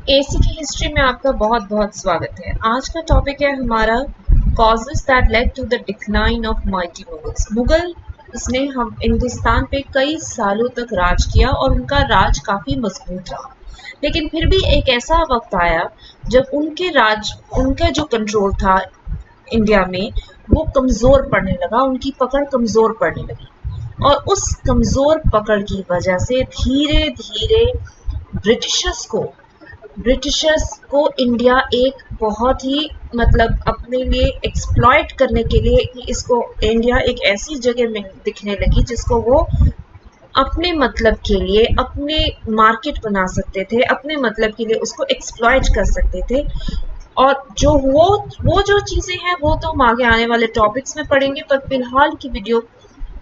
AC की history में आपका बहुत बहुत स्वागत है। आज का टॉपिक है हमारा causes that led to the decline of mighty Mughals. Mughal इसने हम हिंदुस्तान पे कई सालों तक राज किया और उनका राज काफी मजबूत रहा, लेकिन फिर भी एक ऐसा वक्त आया जब उनका जो कंट्रोल था इंडिया में वो कमजोर पड़ने लगा, उनकी पकड़ कमजोर पड़ने लगी और उस कमजोर पकड़ की वजह से धीरे धीरे ब्रिटिशर्स को ब्रिटिशर्स को इंडिया एक बहुत ही अपने लिए एक्सप्लॉइट करने के लिए कि इसको इंडिया एक ऐसी जगह में दिखने लगी जिसको वो अपने मतलब के लिए अपने मार्केट बना सकते थे, अपने मतलब के लिए उसको एक्सप्लॉइट कर सकते थे। और जो वो जो चीज़ें हैं वो तो हम आगे आने वाले टॉपिक्स में पढ़ेंगे, पर फिलहाल की वीडियो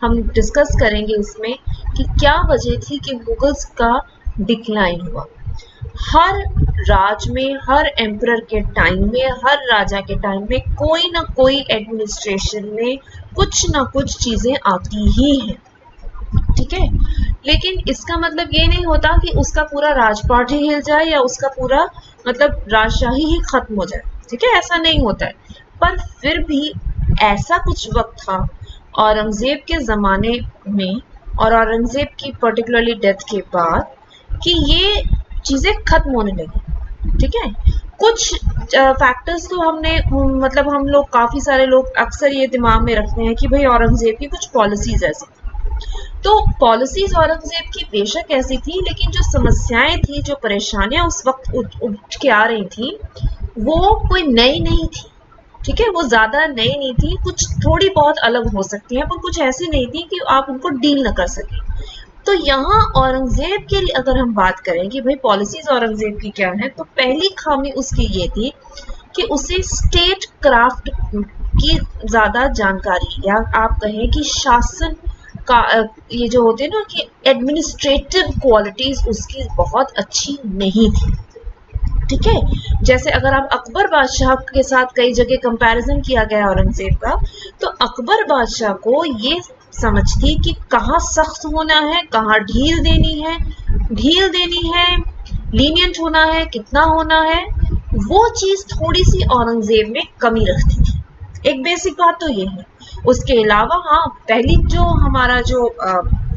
हम डिस्कस करेंगे इसमें कि क्या वजह थी कि मुगल्स का डिक्लाइन हुआ। हर राज में, हर एम्परर के टाइम में, हर राजा के टाइम में कोई ना कोई एडमिनिस्ट्रेशन में कुछ ना कुछ चीजें आती ही हैं, ठीक है। लेकिन इसका मतलब ये नहीं होता कि उसका पूरा राजपाट ही हिल जाए या उसका पूरा राजशाही ही खत्म हो जाए, ठीक है, ऐसा नहीं होता है। पर फिर भी ऐसा कुछ वक्त था औरंगजेब के ज़माने में और औरंगजेब की पर्टिकुलरली डेथ के बाद कि ये चीज़ें खत्म होने लगी, ठीक है। कुछ फैक्टर्स तो हम लोग काफ़ी सारे लोग अक्सर ये दिमाग में रखते हैं कि भाई औरंगजेब की कुछ पॉलिसीज ऐसी। तो पॉलिसीज औरंगजेब की बेशक ऐसी थी, लेकिन जो समस्याएं थी, जो परेशानियां उस वक्त उठ के आ रही थी, वो कोई नई नहीं थी, ठीक है। वो ज्यादा नई नहीं थी, कुछ थोड़ी बहुत अलग हो सकती है, पर कुछ ऐसी नहीं थी कि आप उनको डील न कर सके। तो यहाँ औरंगजेब के लिए अगर हम बात करें कि भाई पॉलिसीज औरंगजेब की क्या है, तो पहली खामी उसकी ये थी कि उसे स्टेट क्राफ्ट की ज्यादा जानकारी, या आप कहें कि शासन का ये जो होते हैं ना कि एडमिनिस्ट्रेटिव क्वालिटीज उसकी बहुत अच्छी नहीं थी, ठीक है। जैसे अगर आप अकबर बादशाह के साथ कई जगह कंपैरिजन किया गया औरंगजेब का, तो अकबर बादशाह को ये समझ थी कि कहाँ सख्त होना है, कहाँ ढील देनी है, लीनियंट होना है, कितना होना है। वो चीज थोड़ी सी औरंगजेब में कमी रखती थी। एक बेसिक बात तो ये है। उसके अलावा हाँ, पहली जो हमारा जो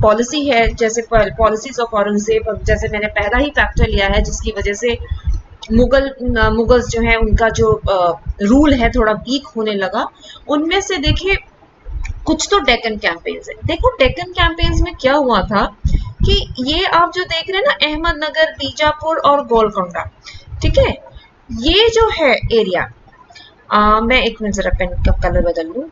पॉलिसी है, जैसे पॉलिसीज ऑफ औरंगजेब, जैसे मैंने पहला ही फैक्टर लिया है जिसकी वजह से मुगल्स जो है उनका जो रूल है थोड़ा वीक होने लगा। उनमें से देखिए कुछ तो डेक्कन कैंपेन्स है। देखो डेक्कन कैंपेन्स में क्या हुआ था कि ये आप जो देख रहे हैं ना, अहमदनगर, बीजापुर और गोलकोंडा, ठीक है, ये जो है एरिया, मैं एक मिनट जरा पेन का कलर बदल लूं।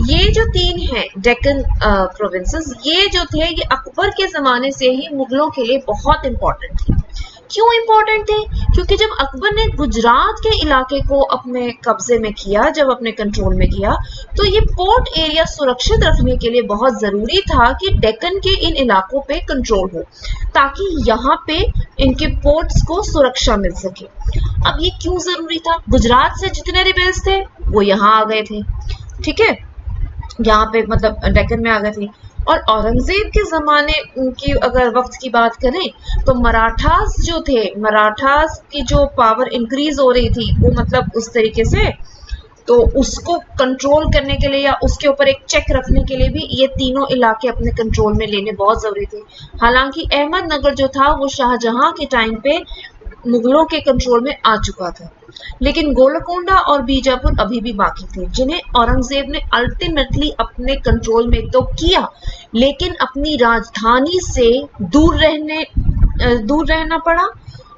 ये जो तीन हैं डेक्कन प्रोविंसेस, ये जो थे ये अकबर के ज़माने से ही मुगलों के लिए बहुत इंपॉर्टेंट थे। क्यों इंपॉर्टेंट थे? क्योंकि जब अकबर ने गुजरात के इलाके को अपने कब्जे में किया, जब अपने कंट्रोल में किया, तो ये पोर्ट एरिया सुरक्षित रखने के लिए बहुत ज़रूरी था कि डेक्कन के इन इलाकों पे कंट्रोल हो, ताकि यहाँ पे इनके पोर्ट्स को सुरक्षा मिल सके। अब ये क्यों ज़रूरी था? गुजरात से जितने रिबेल्स थे वो यहाँ आ गए थे, ठीक है, यहाँ पे डेक्कन में आ गए थे। और औरंगजेब के ज़माने की अगर वक्त की बात करें, तो मराठास जो थे, मराठास की जो पावर इंक्रीज हो रही थी वो उस तरीके से, तो उसको कंट्रोल करने के लिए या उसके ऊपर एक चेक रखने के लिए भी ये तीनों इलाके अपने कंट्रोल में लेने बहुत ज़रूरी थे। हालांकि अहमदनगर जो था वो शाहजहां के टाइम पे मुगलों के कंट्रोल में आ चुका था, लेकिन गोलकोंडा और बीजापुर अभी भी बाकी थे, जिन्हें औरंगजेब ने अल्टीमेटली अपने कंट्रोल में तो किया, लेकिन अपनी राजधानी से दूर रहना पड़ा।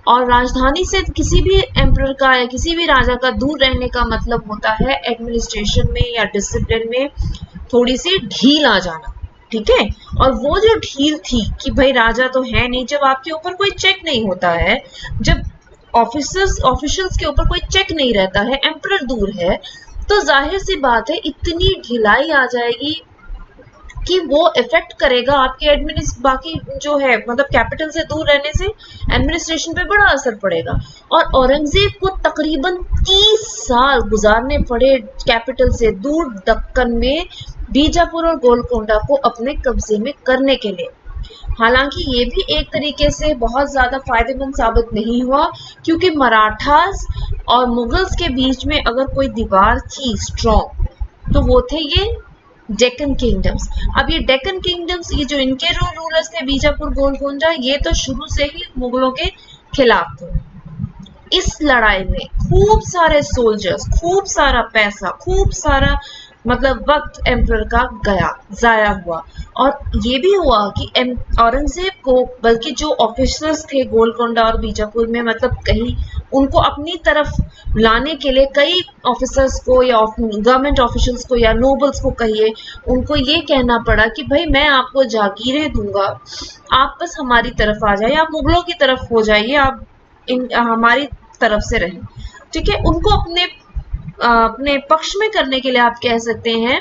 और राजधानी से किसी भी एम्परर का या किसी भी राजा का दूर रहने का मतलब होता है एडमिनिस्ट्रेशन में या डिसिप्लिन में थोड़ी सी ढील आ जाना, ठीक है। और वो जो ढील थी कि भाई राजा तो है नहीं, जब आपके ऊपर कोई चेक नहीं होता है, जब ऑफिशियल्स के ऊपर कोई चेक नहीं रहता है, एम्परर दूर है, तो जाहिर सी बात है इतनी ढिलाई आ जाएगी कि वो इफेक्ट करेगा आपके बाकी जो है, कैपिटल से दूर रहने से एडमिनिस्ट्रेशन पे बड़ा असर पड़ेगा। और औरंगजेब को तकरीबन 30 साल गुजारने पड़े कैपिटल से दूर, दक्कन में बीजापुर और गोलकोंडा को अपने कब्जे में करने के लिए। हालांकि ये भी एक तरीके से बहुत ज्यादा फायदेमंद साबित नहीं हुआ, क्योंकि मराठास और मुगल्स के बीच में अगर कोई दीवार थी स्ट्रॉन्ग तो वो थे ये डेक्कन किंगडम्स। अब ये डेक्कन किंगडम्स, ये जो इनके रूलर्स थे बीजापुर गोलकोंडा, ये तो शुरू से ही मुगलों के खिलाफ थे। इस लड़ाई में खूब सारे सोल्जर्स, खूब सारा पैसा, खूब सारा मतलब वक्त एम्परर का गया, जाया हुआ। और ये भी हुआ कि औरंगजेब को, बल्कि जो ऑफिसर्स थे गोलकोंडा और बीजापुर में, मतलब कहीं उनको अपनी तरफ लाने के लिए कई ऑफिसर्स को या गवर्नमेंट ऑफिशियल्स को या नोबल्स को कहिए, उनको ये कहना पड़ा कि भाई मैं आपको जागीरें दूंगा, आप बस हमारी तरफ आ जाइए, आप मुगलों की तरफ हो जाइए, आप हमारी तरफ से रहें। ठीक है, उनको अपने पक्ष में करने के लिए आप कह सकते हैं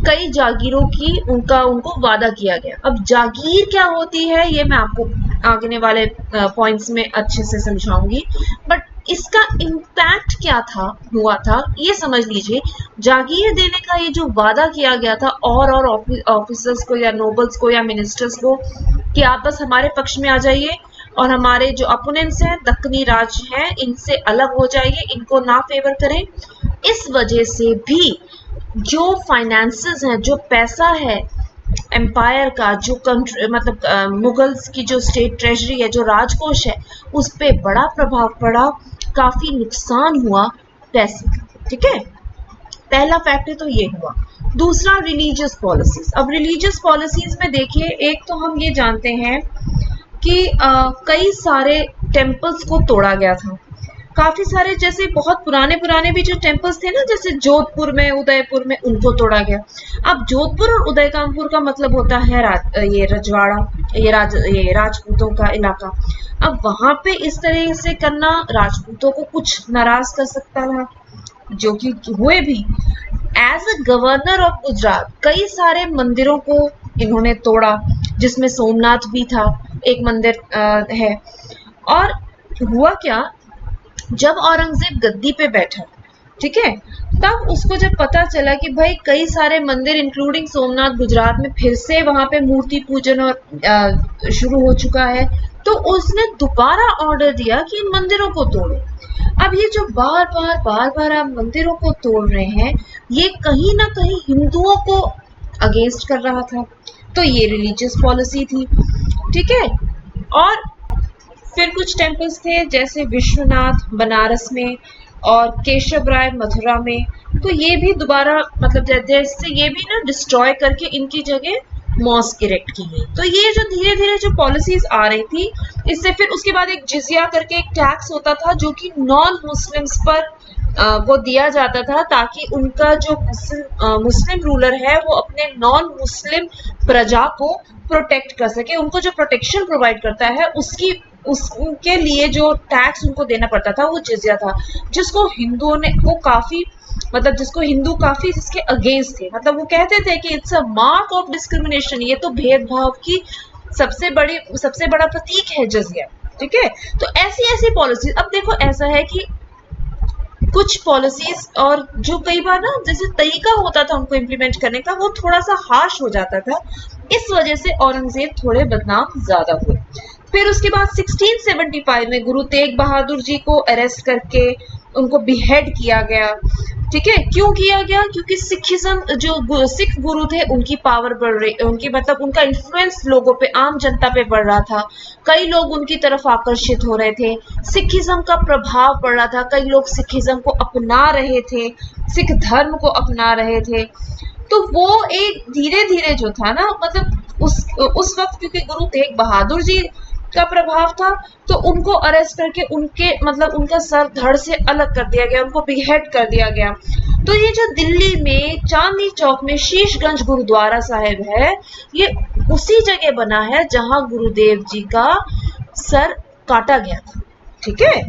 कई जागीरों की उनको वादा किया गया। अब जागीर क्या होती है ये मैं आपको आगे वाले पॉइंट्स में अच्छे से समझाऊंगी, बट इसका इम्पैक्ट क्या था हुआ था ये समझ लीजिए। जागीर देने का ये जो वादा किया गया था और ऑफिसर्स को या नोबल्स को या मिनिस्टर्स को कि आप बस हमारे पक्ष में आ जाइए और हमारे जो अपोनेंट्स हैं, दक्कनी राज हैं, इनसे अलग हो जाइए, इनको ना फेवर करें। इस वजह से भी जो फाइनेंसेस हैं, जो पैसा है एम्पायर का, जो कंट्री मतलब मुगल्स की जो स्टेट ट्रेजरी है, जो राजकोष है, उस पे बड़ा प्रभाव पड़ा, काफी नुकसान हुआ पैसे का। ठीक है, पहला फैक्टर तो ये हुआ। दूसरा, रिलीजियस पॉलिसीज। अब रिलीजियस पॉलिसीज में देखिए, एक तो हम ये जानते हैं कि कई सारे टेम्पल्स को तोड़ा गया था, काफी सारे, जैसे बहुत पुराने पुराने भी जो टेम्पल्स थे ना, जैसे जोधपुर में, उदयपुर में, उनको तोड़ा गया। अब जोधपुर और उदयकामपुर का मतलब होता है ये रजवाड़ा, ये राजपूतों का इलाका। अब वहां पे इस तरह से करना राजपूतों को कुछ नाराज कर सकता था, जो कि हुए भी। As a governor of Gujarat कई सारे मंदिरों को इन्होंने तोड़ा, जिसमें सोमनाथ भी था, एक मंदिर है। और हुआ क्या, जब औरंगजेब गद्दी पे बैठा, ठीक है, तब उसको जब पता चला कि भाई कई सारे मंदिर इंक्लूडिंग सोमनाथ गुजरात में फिर से वहां पे मूर्ति पूजन और शुरू हो चुका है, तो उसने दोबारा ऑर्डर दिया कि इन मंदिरों को तोड़ो। अब ये जो बार बार आप मंदिरों को तोड़ रहे हैं, ये कहीं ना कहीं हिंदुओं को अगेंस्ट कर रहा था, तो ये रिलीजियस पॉलिसी थी। ठीक है, और फिर कुछ टेम्पल्स थे जैसे विश्वनाथ बनारस में और केशव राय मथुरा में, तो ये भी दोबारा मतलब जैसे ये भी ना डिस्ट्रॉय करके इनकी जगह मॉस्क इरेक्ट की गई। तो ये जो धीरे धीरे जो पॉलिसीज आ रही थी, इससे फिर उसके बाद एक जिजिया करके एक टैक्स होता था जो कि नॉन मुस्लिम्स पर वो दिया जाता था, ताकि उनका जो मुस्लिम रूलर है वो अपने नॉन मुस्लिम प्रजा को प्रोटेक्ट कर सके। उनको जो प्रोटेक्शन प्रोवाइड करता है उसके लिए जो टैक्स उनको देना पड़ता था वो जिजिया था, जिसको हिंदुओं ने को काफी मतलब जिसको हिंदू काफी इसके अगेंस्ट थे। मतलब वो कहते थे कि it's a mark of discrimination, ये तो भेदभाव की सबसे बड़ा प्रतीक है जिजिया। ठीक है, तो ऐसी ऐसी पॉलिसी। अब देखो ऐसा है कि कुछ पॉलिसीज और जो कई बार ना जैसे तरीका होता था उनको इम्प्लीमेंट करने का, वो थोड़ा सा हार्श हो जाता था, इस वजह से औरंगजेब थोड़े बदनाम ज्यादा हुए। फिर उसके बाद 1675 में गुरु तेग बहादुर जी को अरेस्ट करके उनको बिहेड किया गया। ठीक है, क्यों किया गया, क्योंकि सिखिज्म जो सिख गुरु थे उनकी पावर बढ़ रही, उनकी मतलब उनका इन्फ्लुएंस लोगों पे, आम जनता पे बढ़ रहा था, कई लोग उनकी तरफ आकर्षित हो रहे थे, सिखिज्म का प्रभाव पड़ रहा था, कई लोग सिखिज्म को अपना रहे थे, सिख धर्म को अपना रहे थे। तो वो एक धीरे धीरे जो था ना, मतलब उस वक्त क्योंकि गुरु तेग बहादुर जी का प्रभाव था, तो उनको अरेस्ट करके उनके मतलब उनका सर धड़ से अलग कर दिया गया, उनको बिहेड कर दिया गया। तो ये जो दिल्ली में चांदनी चौक में शीशगंज गुरुद्वारा साहिब है, ये उसी जगह बना है जहां गुरुदेव जी का सर काटा गया था। ठीक है,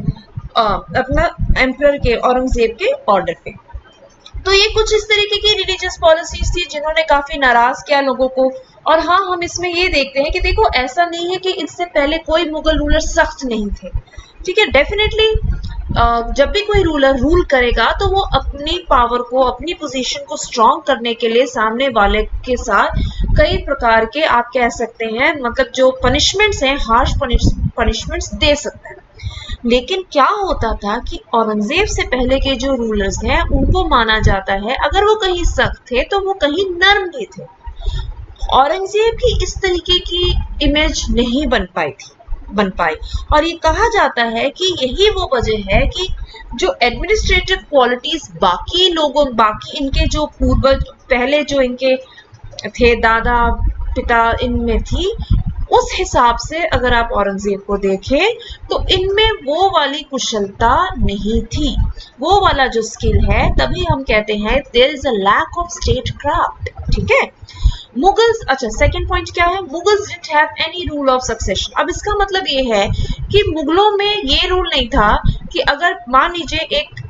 अपना एम्परर के औरंगजेब के ऑर्डर पे। तो ये कुछ इस तरीके की रिलीजियस पॉलिसीज थी जिन्होंने काफी नाराज किया लोगों को। और हाँ, हम इसमें ये देखते हैं कि देखो ऐसा नहीं है कि इससे पहले कोई मुगल रूलर सख्त नहीं थे। ठीक है, डेफिनेटली जब भी कोई रूलर रूल करेगा तो वो अपनी पावर को, अपनी पोजीशन को स्ट्रॉन्ग करने के लिए सामने वाले के साथ कई प्रकार के, आप कह सकते हैं, मतलब जो पनिशमेंट्स हैं, हार्श पनिशमेंट्स दे सकता है। लेकिन क्या होता था कि औरंगजेब से पहले के जो रूलर्स हैं उनको माना जाता है अगर वो कहीं सख्त थे तो वो कहीं नर्म भी थे। औरंगजेब की इस तरीके की इमेज नहीं बन पाई। और ये कहा जाता है कि यही वो वजह है कि जो एडमिनिस्ट्रेटिव क्वालिटीज बाकी इनके जो पूर्वज पहले जो इनके थे, दादा पिता, इनमें थी, उस हिसाब से अगर आप औरंगजेब को देखें तो इनमें वो वाली कुशलता नहीं थी, वो वाला जो स्किल है। तभी हम कहते हैं there is a lack of statecraft. ठीक है। मुगल्स, अच्छा सेकंड पॉइंट क्या है, Mughals didn't have any rule of succession. अब इसका मतलब ये है कि मुगलों में ये रूल नहीं था कि अगर मान लीजिए एक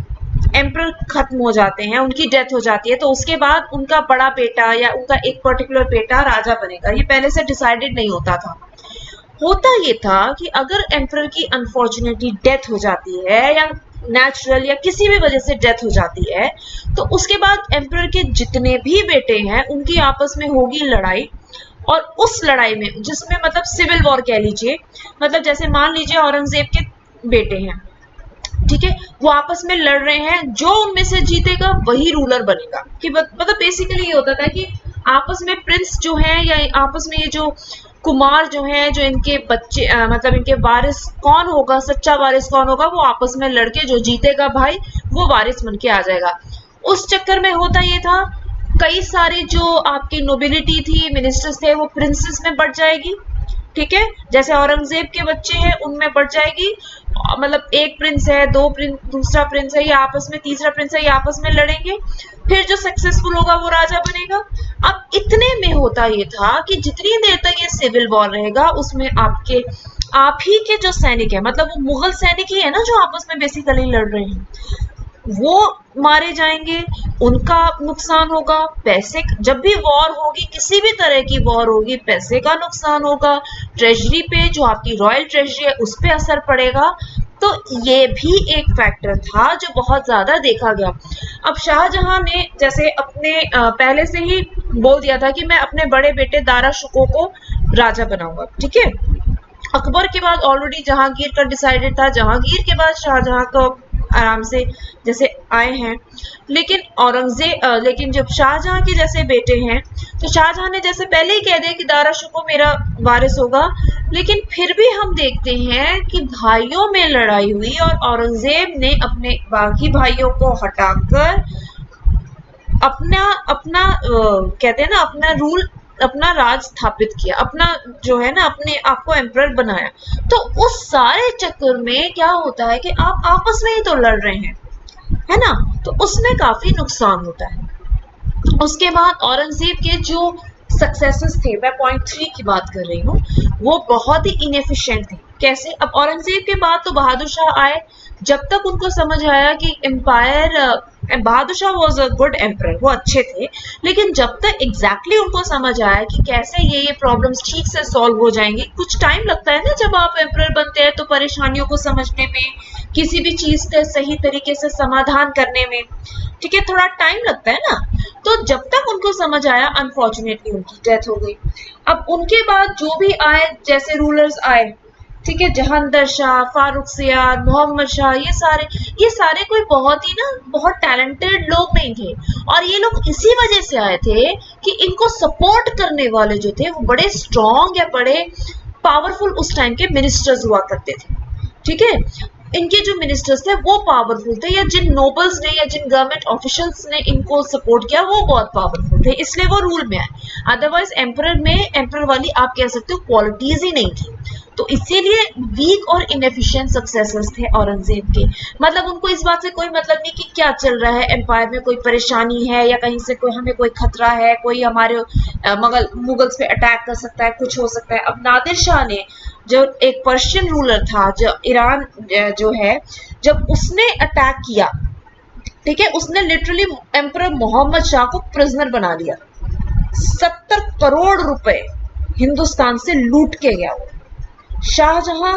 एम्परर खत्म हो जाते हैं, उनकी डेथ हो जाती है, तो उसके बाद उनका बड़ा बेटा या उनका एक पर्टिकुलर बेटा राजा बनेगा, ये पहले से डिसाइडेड नहीं होता था। होता ये था कि अगर एम्परर की अनफॉर्चुनेटली डेथ हो जाती है या नेचुरल या किसी भी वजह से डेथ हो जाती है, तो उसके बाद एम्परर के जितने भी बेटे हैं उनकी आपस में होगी लड़ाई। और उस लड़ाई में, जिसमें मतलब सिविल वॉर कह लीजिए, मतलब जैसे मान लीजिए औरंगजेब के बेटे हैं, ठीक है, वो आपस में लड़ रहे हैं, जो उनमें से जीतेगा वही रूलर बनेगा। कि मतलब बेसिकली ये होता था कि आपस में प्रिंस जो है या आपस में ये जो कुमार जो है, जो इनके बच्चे मतलब इनके वारिस कौन होगा, सच्चा वारिस कौन होगा, वो आपस में लड़के जो जीतेगा भाई वो वारिस बन के आ जाएगा। उस चक्कर में होता ये था, कई सारे जो आपकी नोबिलिटी थी, मिनिस्टर्स थे, वो प्रिंसेस में बढ़ जाएगी। ठीक है, जैसे औरंगजेब के बच्चे हैं उनमें बढ़ जाएगी, मतलब एक प्रिंस है, दो प्रिंस, दूसरा प्रिंस है, ये आपस में, तीसरा प्रिंस है, ये आपस में लड़ेंगे, फिर जो सक्सेसफुल होगा वो राजा बनेगा। अब इतने में होता ये था कि जितनी देर तक ये सिविल वॉर रहेगा उसमें आप ही के जो सैनिक है, मतलब वो मुगल सैनिक ही है ना जो आपस में बेसिकली लड़ रहे हैं, वो मारे जाएंगे, उनका नुकसान होगा, पैसे, जब भी वॉर होगी, किसी भी तरह की वॉर होगी, पैसे का नुकसान होगा, ट्रेजरी पे, जो आपकी रॉयल ट्रेजरी है उस पे असर पड़ेगा। तो ये भी एक फैक्टर था जो बहुत ज्यादा देखा गया। अब शाहजहां ने जैसे अपने पहले से ही बोल दिया था कि मैं अपने बड़े बेटे दारा शुको को राजा बनाऊंगा। ठीक है, अकबर के बाद ऑलरेडी जहांगीर का डिसाइडेड था, जहांगीर के बाद शाहजहां को आराम से जैसे आए हैं। लेकिन जब शाहजहां के जैसे बेटे हैं तो शाहजहां ने जैसे पहले ही कह दिया कि दारा शुको मेरा वारिस होगा। लेकिन फिर भी हम देखते हैं कि भाइयों में लड़ाई हुई और औरंगजेब ने अपने बाकी भाइयों को हटाकर अपना अपना कहते हैं ना, अपना रूल, अपना राज स्थापित किया, अपना जो है ना, अपने आप को एम्परर बनाया। तो उस सारे चक्कर में क्या होता है कि आप आपस में ही तो लड़ रहे हैं, है ना, तो उसमें काफी नुकसान होता है। उसके बाद औरंगजेब के जो सक्सेसेस थे, मैं पॉइंट 3 की बात कर रही हूँ, वो बहुत ही इनएफिशिएंट थे। कैसे, अब औरंगजेब के बाद तो बहादुर शाह आए। जब तक उनको समझ आया कि empire, Bahadur Shah was a good emperor, वो अच्छे थे, लेकिन जब तक एग्जैक्टली उनको समझ आया कि कैसे ये प्रॉब्लम्स ठीक से सॉल्व हो जाएंगी, कुछ टाइम लगता है ना जब आप एम्परर बनते हैं तो परेशानियों को समझने में, किसी भी चीज का सही तरीके से समाधान करने में, ठीक है, थोड़ा टाइम लगता है ना। तो जब तक उनको समझ आया, अनफॉर्चुनेटली उनकी डेथ हो गई। अब उनके बाद जो भी आए, जैसे रूलर्स आए, ठीक है, जहांदर शाह, फारूक सियार, मोहम्मद शाह, ये सारे कोई बहुत ही ना, बहुत टैलेंटेड लोग नहीं थे। और ये लोग इसी वजह से आए थे कि इनको सपोर्ट करने वाले जो थे वो बड़े स्ट्रॉन्ग या बड़े पावरफुल उस टाइम के मिनिस्टर्स हुआ करते थे। ठीक है, इनके जो मिनिस्टर्स थे वो पावरफुल थे, या जिन नोबल्स ने या जिन गवर्नमेंट ऑफिशियल्स ने इनको सपोर्ट किया वो बहुत पावरफुल थे, इसलिए वो रूल में आए। अदरवाइज एम्परर वाली आप कह सकते हो क्वालिटीज ही नहीं थी। तो इसीलिए वीक और इनएफिशिएंट सक्सेसर्स थे औरंगजेब के। मतलब उनको इस बात से कोई मतलब नहीं कि क्या चल रहा है एम्पायर में, कोई परेशानी है या कहीं से कोई हमें कोई खतरा है, कोई हमारे मुगल्स पे अटैक कर सकता है, कुछ हो सकता है। अब नादिर शाह ने, जो एक पर्शियन रूलर था, जो ईरान जो है, जब उसने अटैक किया, ठीक है, उसने लिटरली एम्परर मोहम्मद शाह को प्रिजनर बना लिया। 70 करोड़ रुपए हिंदुस्तान से लूट के गया वो। शाहजहां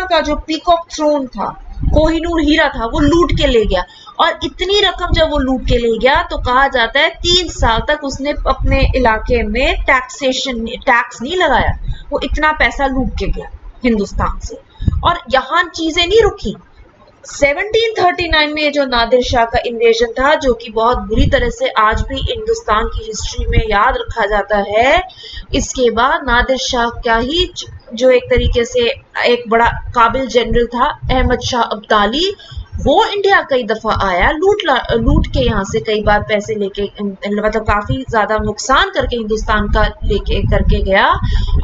का जो पीकॉक थ्रोन था कोहिनूर हीरा था वो लूट के ले गया, और इतनी रकम जब वो लूट के ले गया तो कहा जाता है 3 साल तक उसने अपने इलाके में टैक्स नहीं लगाया, वो इतना पैसा लूट के गया हिंदुस्तान से। और यहाँ चीजें नहीं रुकी। 1739 में जो नादिर शाह का इन्वेजन था, जो कि बहुत बुरी तरह से आज भी हिंदुस्तान की हिस्ट्री में याद रखा जाता है, इसके बाद नादिर शाह का ही जो एक तरीके से एक बड़ा काबिल जनरल था अहमद शाह अब्दाली, वो इंडिया कई दफा आया, लूट के यहाँ से कई बार पैसे लेके, मतलब काफी ज्यादा नुकसान करके हिंदुस्तान का लेके करके गया।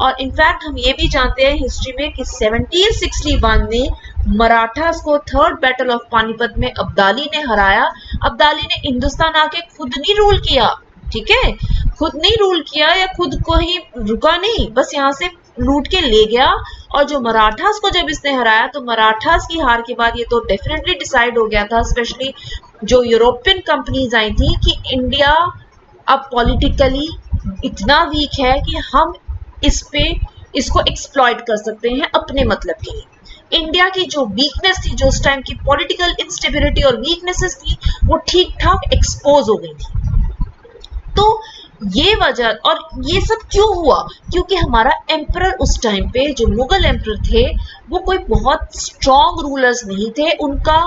और इनफैक्ट हम ये भी जानते हैं हिस्ट्री में कि 1761 में मराठास को थर्ड बैटल ऑफ पानीपत में अब्दाली ने हराया। अब्दाली ने हिंदुस्तान आके खुद नहीं रूल किया, ठीक है, खुद नहीं रूल किया या खुद को ही रुका नहीं, बस यहाँ से लूट के ले गया। और जो मराठास को जब इसने हराया तो मराठास की हार के बाद ये तो डेफिनेटली डिसाइड हो गया था, स्पेशली जो यूरोपियन कंपनीज आई थी, कि इंडिया अब पॉलिटिकली इतना वीक है कि हम इसको एक्सप्लॉइट कर सकते हैं अपने मतलब के लिए। इंडिया की जो वीकनेस थी, जो उस टाइम की पॉलिटिकल इंस्टेबिलिटी और वीकनेसेस थी, वो ठीक ठाक एक्सपोज हो गई थी। तो ये वजह, और ये सब क्यों हुआ, क्योंकि हमारा एम्परर उस टाइम पे जो मुगल एम्परर थे वो कोई बहुत स्ट्रॉन्ग रूलर्स नहीं थे। उनका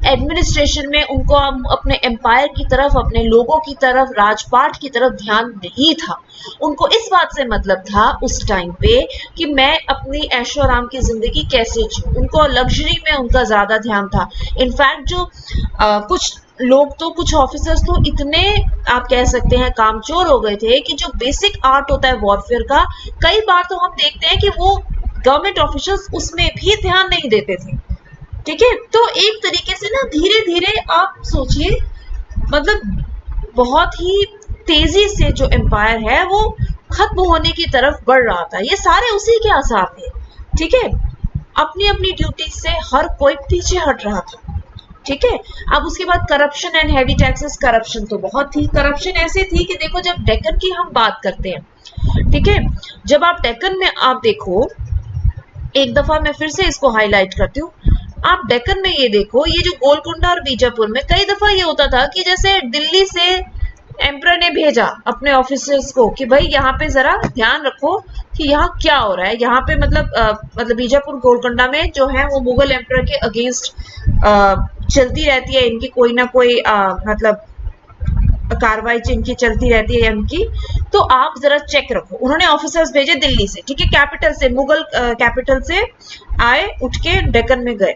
एडमिनिस्ट्रेशन में उनको अपने एम्पायर की तरफ, अपने लोगों की तरफ, राजपाट की तरफ ध्यान नहीं था। उनको इस बात से मतलब था उस टाइम पे कि मैं अपनी ऐशो आराम की जिंदगी कैसे जीऊं। उनको लग्जरी में उनका ज्यादा ध्यान था। इनफैक्ट जो कुछ लोग तो, कुछ ऑफिसर्स तो इतने आप कह सकते हैं कामचोर हो गए थे कि जो बेसिक आर्ट होता है वॉरफेयर का, कई बार तो हम देखते हैं कि वो गवर्नमेंट ऑफिसर्स उसमें भी ध्यान नहीं देते थे, ठीक है। तो एक तरीके से ना धीरे धीरे आप सोचिए, मतलब बहुत ही तेजी से जो एम्पायर है वो खत्म होने की तरफ बढ़ रहा था। ये सारे उसी के आसार थे, ठीक है। अपनी अपनी ड्यूटी से हर कोई पीछे हट रहा था, ठीक है। अब उसके बाद corruption and heavy taxes. Corruption तो बहुत थी। करप्शन ऐसे थी कि देखो, जब डेक्कन की हम बात करते हैं, ठीक है, जब आप डेक्कन में आप देखो, एक दफा मैं फिर से इसको हाईलाइट करती हूँ, आप डेक्कन में ये देखो, ये जो गोलकुंडा और बीजापुर में कई दफा ये होता था कि जैसे दिल्ली से एम्परर ने भेजा अपने ऑफिसर्स को कि भाई यहाँ पे जरा ध्यान रखो कि यहाँ क्या हो रहा है, यहाँ पे मतलब बीजापुर गोलकुंडा में जो है वो मुगल एम्परर के अगेंस्ट चलती रहती है, इनकी कोई ना कोई मतलब कार्रवाई इनकी चलती रहती है इनकी, तो आप जरा चेक रखो। उन्होंने ऑफिसर्स भेजे दिल्ली से, ठीक है, कैपिटल से, मुगल कैपिटल से आए, उठ के डेक्कन में गए।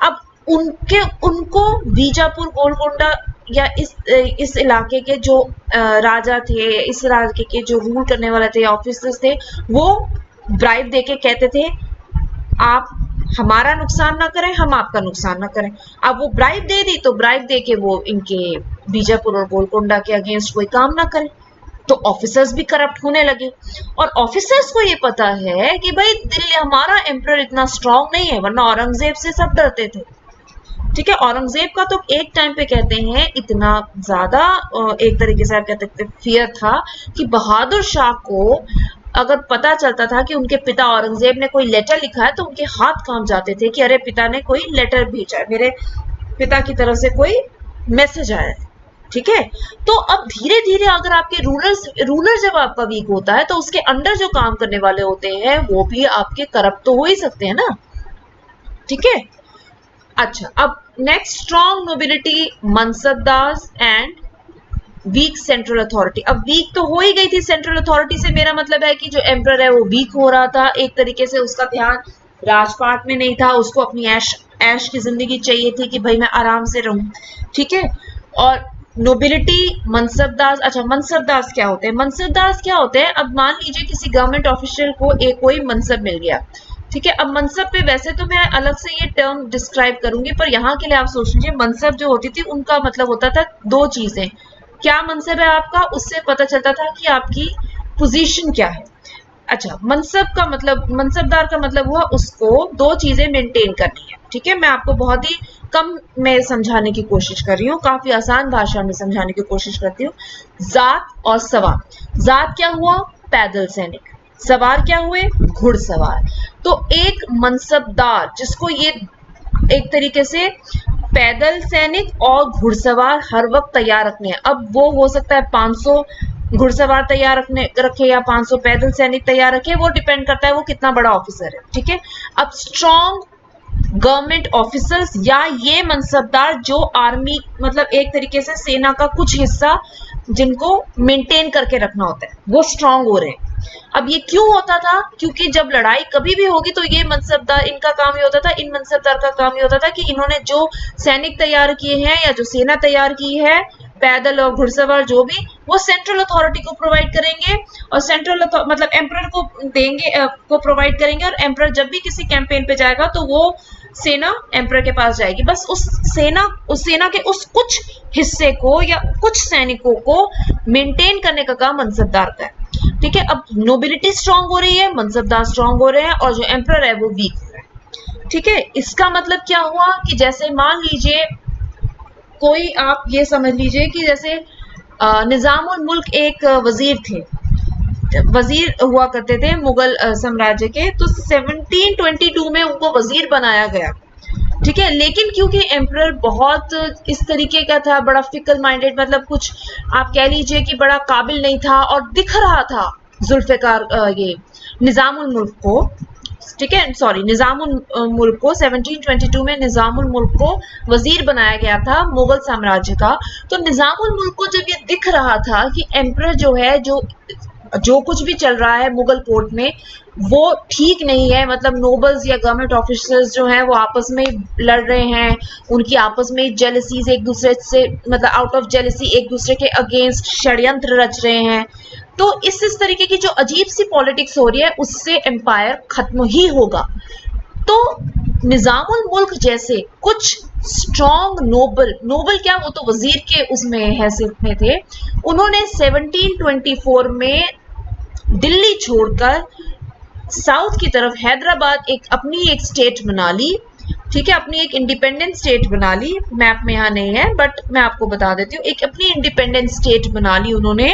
अब उनको बीजापुर गोलकुंडा या इस इलाके के जो राजा थे, इस इलाके के जो रूल करने वाले थे, ऑफिसर्स थे, वो ब्राइब देके कहते थे आप हमारा नुकसान ना करें, हम आपका नुकसान ना करें। अब वो ब्राइब दे दी तो ब्राइब दे के वो इनके बीजापुर और गोलकुंडा के अगेंस्ट कोई काम ना करें, तो ऑफिसर्स भी करप्ट होने लगे। और ऑफिसर्स को ये पता है कि भाई दिल्ली, हमारा एम्परर इतना स्ट्रांग नहीं है, वरना औरंगजेब से सब डरते थे, ठीक है। औरंगजेब का तो एक टाइम पे कहते हैं इतना ज्यादा एक तरीके से आप कहते हैं फियर था कि बहादुर शाह को अगर पता चलता था कि उनके पिता औरंगजेब ने कोई लेटर लिखा है तो उनके हाथ कांप जाते थे कि अरे पिता ने कोई लेटर भेजा है, मेरे पिता की तरफ से कोई मैसेज आया है, ठीक है। तो अब धीरे धीरे अगर आपके रूलर जब आपका वीक होता है तो उसके अंडर जो काम करने वाले होते हैं वो भी आपके करप्ट तो हो ही सकते हैं ना, ठीक है। अच्छा, अब next, strong nobility, mansabdar and weak central authority. अब वीक तो हो ही गई थी सेंट्रल अथॉरिटी से, मेरा मतलब है कि जो एम्परर है वो वीक हो रहा था, एक तरीके से उसका ध्यान राजपाट में नहीं था, उसको अपनी ऐश की जिंदगी चाहिए थी कि भाई मैं आराम से रहूं, ठीक है। और नोबिलिटी, मनसबदार। अच्छा, मनसबदार क्या होते हैं? मनसबदार क्या होते हैं, अब मान लीजिए किसी गवर्नमेंट ऑफिशियल को एक कोई मनसब मिल गया, ठीक है। अब मनसब पे वैसे तो मैं अलग से ये टर्म डिस्क्राइब करूंगी, पर यहाँ के लिए आप सोच लीजिए, मनसब जो होती थी उनका मतलब होता था दो चीजें। क्या मनसब है आपका, उससे पता चलता था कि आपकी पोजीशन क्या है। अच्छा, मनसब का मतलब, मनसबदार का मतलब हुआ उसको दो चीजें मेंटेन करनी है, ठीक है। मैं आपको बहुत ही कम में समझाने की कोशिश कर रही हूँ, काफी आसान भाषा में समझाने की कोशिश करती हूँ। जात और सवार। जात क्या हुआ? पैदल सैनिक। सवार क्या हुए? घुड़सवार। तो एक मनसबदार जिसको ये एक तरीके से पैदल सैनिक और घुड़सवार हर वक्त तैयार रखने हैं। अब वो हो सकता है 500 घुड़सवार तैयार रखे या 500 पैदल सैनिक तैयार रखे, वो डिपेंड करता है वो कितना बड़ा ऑफिसर है। ठीक है, अब स्ट्रॉन्ग गवर्नमेंट ऑफिसर्स या ये मनसबदार जो आर्मी मतलब एक तरीके से सेना का कुछ हिस्सा जिनको मेंटेन करके रखना होता है, वो स्ट्रांग हो रहे हैं। अब ये क्यों होता था? क्योंकि जब लड़ाई कभी भी होगी तो ये मनसबदार, इनका काम ये होता था, इन मनसबदार का काम ये होता था कि इन्होंने जो सैनिक तैयार किए हैं या जो सेना तैयार की है, पैदल और घुड़सवार जो भी, वो सेंट्रल अथॉरिटी को प्रोवाइड करेंगे और सेंट्रल मतलब एम्परर को देंगे, को प्रोवाइड करेंगे। और एम्परर जब भी किसी कैंपेन पे जाएगा तो वो सेना एम्परर के पास जाएगी। बस उस सेना के उस कुछ हिस्से को या कुछ सैनिकों को मेंटेन करने का काम मनसबदार का है। ठीक है, अब नोबिलिटी स्ट्रांग हो रही है, मनसबदार स्ट्रांग हो रहे हैं और जो एम्परर है वो वीक हो रहा है। ठीक है, इसका मतलब क्या हुआ कि जैसे मान लीजिए कोई, आप ये समझ लीजिए कि जैसे निजाम उल मुल्क एक वजीर थे, वजीर हुआ करते थे मुगल साम्राज्य के, तो 1722 में उनको वजीर बनाया गया। ठीक है, लेकिन क्योंकि एम्परर बहुत इस तरीके का था, बड़ा फिकल माइंडेड, मतलब कुछ आप कह लीजिए कि बड़ा काबिल नहीं था और दिख रहा था जुल्फिकार ये निजाम उल मुल्क को, ठीक है, सॉरी, निजाम उल मुल्क को 1722 में निजाम उल मुल्क को वजीर बनाया गया था मुगल साम्राज्य का। तो निजाम उल मुल्क को जब ये दिख रहा था कि एम्परर जो है, जो कुछ भी चल रहा है मुगल कोर्ट में वो ठीक नहीं है, मतलब नोबल्स या गवर्नमेंट ऑफिसर्स जो हैं वो आपस में लड़ रहे हैं, उनकी आपस में जेलसीज एक दूसरे से, मतलब आउट ऑफ जेलसी एक दूसरे के अगेंस्ट षड्यंत्र रच रहे हैं। तो इस तरीके की जो अजीब सी पॉलिटिक्स हो रही है उससे एम्पायर खत्म ही होगा। तो निजामुल मुल्क जैसे कुछ स्ट्रॉन्ग नोबल क्या, वो तो वजीर के उसमें हैसियत में थे, उन्होंने 1724 में दिल्ली छोड़कर साउथ की तरफ हैदराबाद अपनी एक स्टेट बना ली। ठीक है, अपनी एक इंडिपेंडेंट स्टेट बना ली, मैप में यहाँ नहीं है बट मैं आपको बता देती हूँ, एक अपनी इंडिपेंडेंट स्टेट बना ली उन्होंने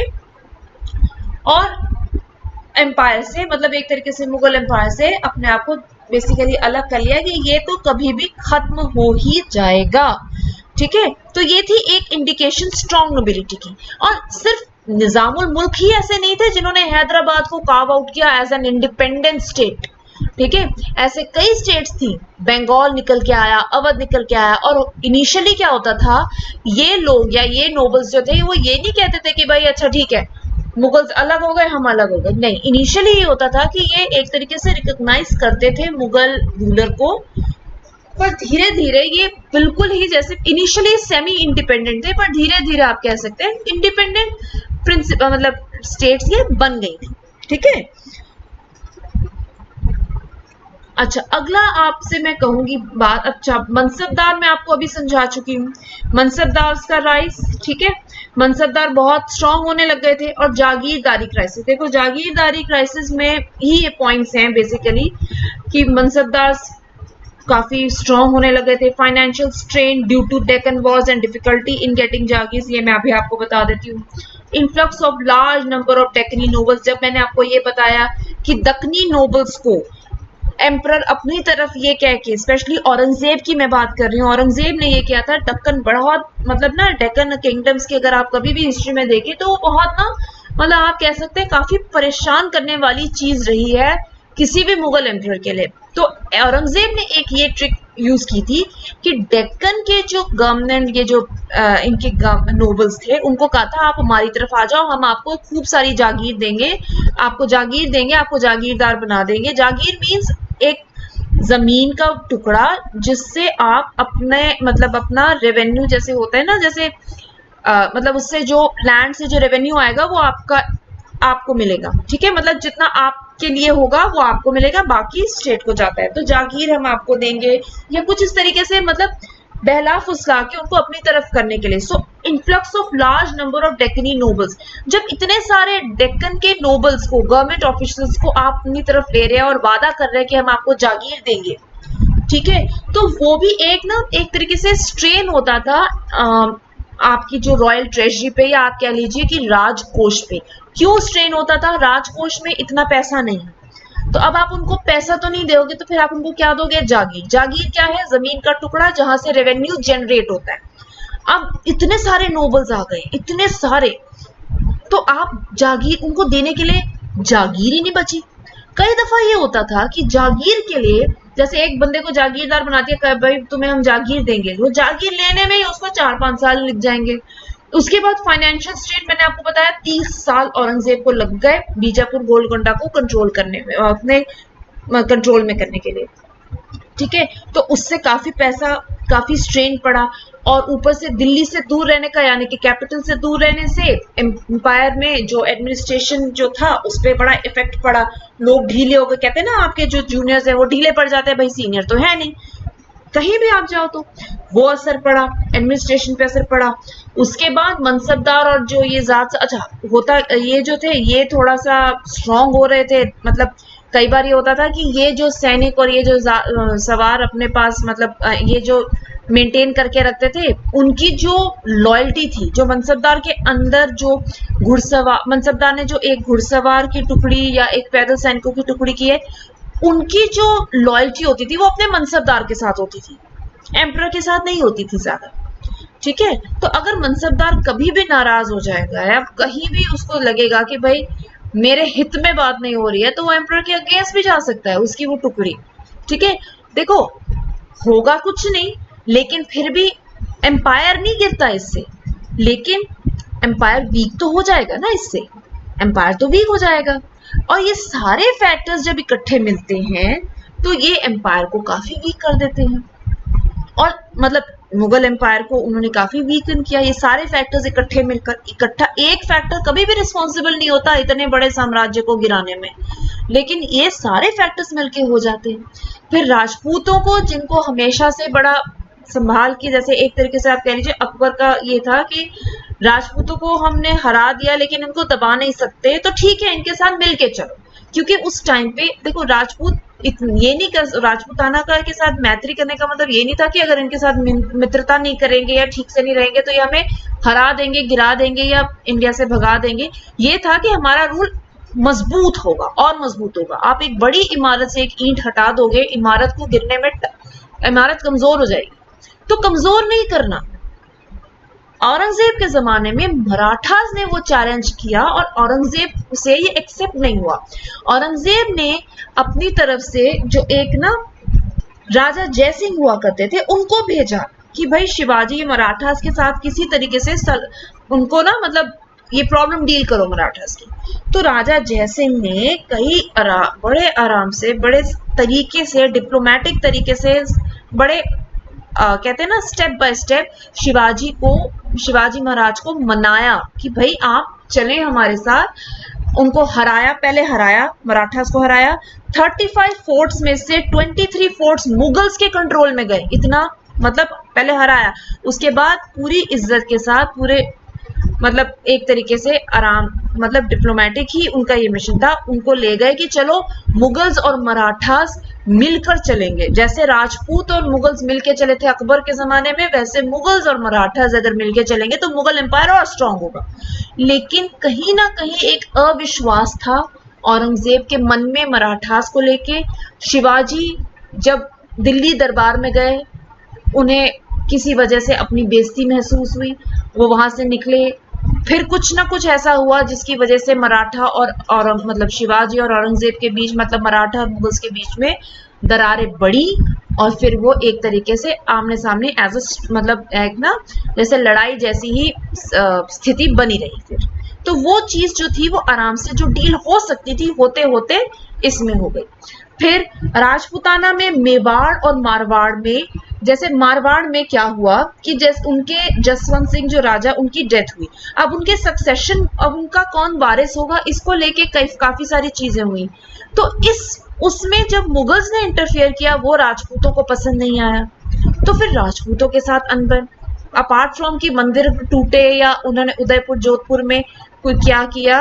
और एम्पायर से, मतलब एक तरीके से मुगल एम्पायर से अपने आप को बेसिकली अलग कर लिया कि ये तो कभी भी खत्म हो ही जाएगा। ठीक है, तो ये थी एक इंडिकेशन स्ट्रॉन्ग नोबिलिटी की। और सिर्फ निजामुल मुल्क ही ऐसे नहीं थे जिन्होंने हैदराबाद को कार्व आउट किया एज एन इंडिपेंडेंट स्टेट। ठीक है, ऐसे कई स्टेट्स थी, बंगाल निकल के आया, अवध निकल के आया। और इनिशियली क्या होता था, ये लोग या ये नोबल्स जो थे वो ये नहीं कहते थे कि भाई अच्छा ठीक है मुगल्स अलग हो गए हम अलग हो गए, नहीं, इनिशियली ये होता था कि ये एक तरीके से रिकॉग्नाइज करते थे मुगल रूलर को, पर धीरे धीरे ये बिल्कुल ही जैसे इनिशियली सेमी इंडिपेंडेंट थे पर धीरे धीरे आप कह सकते हैं इंडिपेंडेंट प्रिंसिपल मतलब स्टेट्स ये बन गई थी। ठीक है, अच्छा अगला आपसे मैं कहूंगी बात, अच्छा मनसबदार मैं आपको अभी समझा चुकी हूँ, मनसबदार का राइस। ठीक है, मनसबदार बहुत स्ट्रांग होने लग गए थे। और जागीरदारी क्राइसिस, देखो जागीरदारी क्राइसिस में ही ये पॉइंट्स हैं बेसिकली कि मनसबदार काफी स्ट्रांग होने लगे थे। Financial strain due to Deccan wars and difficulty in getting jagirs, ये मैं अभी आपको बता देती हूँ। Influx of large number of Deccani nobles, जब मैंने आपको ये बताया कि दक्कनी नोबल्स को एम्परर अपनी तरफ ये कह के, स्पेशली औरंगजेब की मैं बात कर रही हूँ, औरंगजेब ने ये किया था, दक्कन बहुत मतलब ना डेक्कन किंगडम्स की अगर आप कभी भी हिस्ट्री में देखें तो वो बहुत ना मतलब आप कह सकते हैं काफी परेशान करने वाली चीज रही है किसी भी मुगल एम्परर के लिए। तो औरंगजेब ने एक ये ट्रिक यूज की थी कि डेक्कन के जो गवर्नमेंट ये जो इनके नोबल्स थे उनको कहा था आप हमारी तरफ आ जाओ, हम आपको खूब सारी जागीर देंगे, आपको जागीर देंगे, आपको जागीरदार बना देंगे। जागीर मीन्स एक जमीन का टुकड़ा जिससे आप अपने मतलब अपना रेवेन्यू जैसे होता है ना, जैसे मतलब उससे जो लैंड से जो रेवेन्यू आएगा वो आपको मिलेगा। ठीक है, मतलब जितना आपके लिए होगा वो आपको मिलेगा, बाकी स्टेट को जाता है। तो जागीर हम आपको देंगे या कुछ इस तरीके से, मतलब बहला फुसला के उनको अपनी तरफ करने के लिए। So influx of large number of Deccani nobles, जब इतने सारे डेक्कन के नोबल्स को, गवर्नमेंट ऑफिसर्स को आप अपनी तरफ ले रहे हैं और वादा कर रहे हैं कि हम आपको जागीर देंगे, ठीक है, तो वो भी एक ना एक तरीके से स्ट्रेन होता था आपकी जो रॉयल ट्रेजरी पे या आप कह लीजिए कि राजकोष पे। क्यों स्ट्रेन होता था? राजकोष में इतना पैसा नहीं, तो अब आप उनको पैसा तो नहीं दोगे, तो फिर आप उनको क्या दोगे? जागीर। जागीर क्या है? जमीन का टुकड़ा जहां से रेवेन्यू जनरेट होता है। अब इतने सारे नोबल्स आ गए, इतने सारे, तो आप जागीर उनको देने के लिए जागीर ही नहीं बची। कई दफा ये होता था कि जागीर के लिए, जैसे एक बंदे को जागीरदार बना दिया, भाई तुम्हें हम जागीर देंगे, वो जागीर लेने में ही उसको 4-5 साल लग जाएंगे। उसके बाद फाइनेंशियल स्टेट, मैंने आपको बताया 30 साल औरंगजेब को लग गए बीजापुर गोलकोंडा को कंट्रोल करने में, अपने कंट्रोल में करने के लिए। ठीक है, तो उससे काफी पैसा, काफी स्ट्रेन पड़ा, और ऊपर से दिल्ली से दूर रहने का, यानी कि कैपिटल से दूर रहने से एम्पायर में जो एडमिनिस्ट्रेशन जो था उस पर बड़ा इफेक्ट पड़ा। लोग ढीले हो गए, कहते हैं ना आपके जो जूनियर्स है वो ढीले पड़ जाते हैं, भाई सीनियर तो है नहीं, कहीं भी आप जाओ, तो वो असर पड़ा, एडमिनिस्ट्रेशन पे असर पड़ा। उसके बाद मनसबदार और जो ये जात, अच्छा होता, ये जो थे ये थोड़ा सा स्ट्रांग हो रहे थे, मतलब कई बार ये होता था कि ये जो सैनिक और ये जो सवार अपने पास, मतलब ये जो मेंटेन करके रखते थे, उनकी जो लॉयल्टी थी, जो मनसबदार के अंदर जो घुड़सवार, मनसबदार ने जो एक घुड़सवार की टुकड़ी या एक पैदल सैनिकों की टुकड़ी की है, उनकी जो लॉयल्टी होती थी वो अपने मनसबदार के साथ होती थी, एम्परर के साथ नहीं होती थी ज्यादा। ठीक है, तो अगर मनसबदार कभी भी नाराज हो जाएगा या कहीं भी उसको लगेगा कि भाई मेरे हित में बात नहीं हो रही है, तो वो एम्परर के अगेंस्ट भी जा सकता है, उसकी वो टुकड़ी। ठीक है, देखो होगा कुछ नहीं, लेकिन फिर भी एम्पायर नहीं गिरता इससे, लेकिन एम्पायर वीक तो हो जाएगा ना इससे, एम्पायर तो वीक हो जाएगा। और ये सारे फैक्टर्स जब इकट्ठे मिलते हैं तो ये एम्पायर को काफी वीक कर देते हैं, और मतलब मुगल एम्पायर को उन्होंने काफी वीकन किया। ये सारे फैक्टर्स इकट्ठे मिलकर, इकट्ठा एक फैक्टर कभी भी रिस्पॉन्सिबल नहीं होता इतने बड़े साम्राज्य को गिराने में, लेकिन ये सारे फैक्टर्स मिलके हो जाते हैं। फिर राजपूतों को, जिनको हमेशा से बड़ा संभाल के, जैसे एक तरीके से आप कह लीजिए अकबर का ये था कि राजपूतों को हमने हरा दिया लेकिन इनको दबा नहीं सकते, तो ठीक है इनके साथ मिलके चलो, क्योंकि उस टाइम पे देखो राजपूत ये नहीं कर, राजपूताना का के साथ मैत्री करने का मतलब ये नहीं था कि अगर इनके साथ मित्रता नहीं करेंगे या ठीक से नहीं रहेंगे तो ये हमें हरा देंगे, गिरा देंगे या इंडिया से भगा देंगे। ये था कि हमारा रूल मजबूत होगा और मजबूत होगा। आप एक बड़ी इमारत से एक ईंट हटा दोगे, इमारत को गिरने में इमारत कमजोर हो जाएगी, तो कमजोर नहीं करना। औरंगजेब के जमाने में मराठास ने वो चैलेंज किया और औरंगजेब से ये एक्सेप्ट नहीं हुआ। औरंगजेब ने अपनी तरफ से जो एक ना राजा जयसिंह हुआ करते थे उनको भेजा कि भाई शिवाजी मराठास के साथ किसी तरीके से उनको ना, मतलब ये प्रॉब्लम डील करो मराठास की। तो राजा जयसिंह ने बड़े आराम से, बड़े तरीके से, डिप्लोमेटिक तरीके से, बड़े कहते हैं ना step by step Shivaji Maharaj को मनाया कि भाई आप चलें हमारे साथ। उनको हराया, पहले हराया, मराठास को हराया। 35 फोर्ट्स में से 23 फोर्ट्स मुगल्स के कंट्रोल में गए। इतना मतलब पहले हराया, उसके बाद पूरी इज्जत के साथ, पूरे मतलब एक तरीके से आराम, मतलब डिप्लोमेटिक ही उनका ये मिशन था। उनको ले गए कि चलो मुगल्स और मराठास मिलकर चलेंगे, जैसे राजपूत और मुगल्स मिलके चले थे अकबर के जमाने में, वैसे मुगल्स और मराठास अगर मिलके चलेंगे तो मुगल एम्पायर और स्ट्रांग होगा। लेकिन कहीं ना कहीं एक अविश्वास था औरंगजेब के मन में मराठास को लेके। शिवाजी जब दिल्ली दरबार में गए, उन्हें किसी वजह से अपनी बेइज्जती महसूस हुई, वो वहां से निकले, फिर कुछ ना कुछ ऐसा हुआ जिसकी वजह से मराठा और मतलब शिवाजी और औरंगजेब के बीच, मतलब मराठा और मुगल्स के बीच में दरारें बढ़ी, और फिर वो एक तरीके से आमने सामने एज मतलब एक ना जैसे लड़ाई जैसी ही स्थिति बनी रही। फिर तो वो चीज जो थी वो आराम से जो डील हो सकती थी, होते होते इसमें हो गई। फिर राजपूताना में, मेवाड़ और मारवाड़ में, जैसे मारवाड़ में क्या हुआ कि जैसे उनके जसवंत सिंह जो राजा, उनकी डेथ हुई। अब उनके सक्सेशन, अब उनका कौन वारिस होगा, इसको लेके काफी सारी चीजें हुई। तो उसमें जब मुगल्स ने इंटरफेयर किया वो राजपूतों को पसंद नहीं आया, तो फिर राजपूतों के साथ अनबन। अपार्ट फ्रॉम कि मंदिर टूटे या उन्होंने उदयपुर जोधपुर में कोई क्या किया,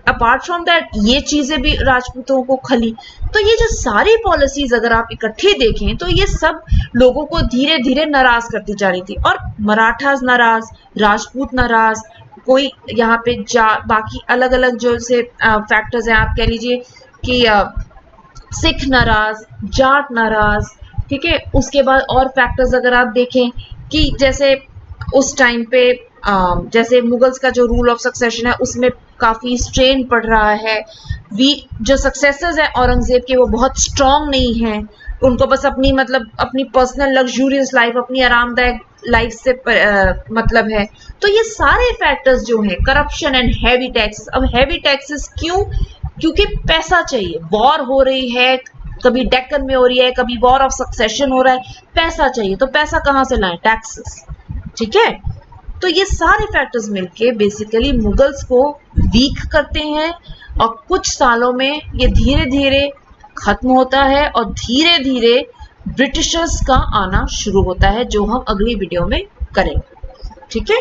अपार्ट फ्रॉम दैट ये चीजें भी राजपूतों को खली। तो ये जो सारी पॉलिसीज अगर आप इकट्ठी देखें तो ये सब लोगों को धीरे धीरे नाराज करती जा रही थी, और मराठास नाराज, राजपूत नाराज, कोई यहाँ पे बाकी अलग अलग जो से फैक्टर्स हैं, आप कह लीजिए कि सिख नाराज, जाट नाराज, ठीक है। उसके बाद और फैक्टर्स अगर आप देखें कि जैसे उस टाइम पे जैसे मुगल्स का जो रूल ऑफ सक्सेशन है उसमें काफी स्ट्रेन पड़ रहा है। वी जो सक्सेसर्स हैं औरंगजेब के वो बहुत स्ट्रांग नहीं हैं, उनको बस अपनी मतलब अपनी पर्सनल लग्जूरियस लाइफ, अपनी आरामदायक लाइफ से मतलब है। तो ये सारे फैक्टर्स जो हैं, करप्शन एंड हैवी टैक्सेस। अब हैवी टैक्सेस क्यों? क्योंकि पैसा चाहिए, वॉर हो रही है, कभी डेक्कन में हो रही है, कभी वॉर ऑफ सक्सेशन हो रहा है, पैसा चाहिए। तो पैसा कहां से लाएं? टैक्सेस, ठीक है। तो ये सारे फैक्टर्स मिलके बेसिकली मुगल्स को वीक करते हैं और कुछ सालों में ये धीरे धीरे खत्म होता है और धीरे धीरे ब्रिटिशर्स का आना शुरू होता है, जो हम अगली वीडियो में करेंगे, ठीक है।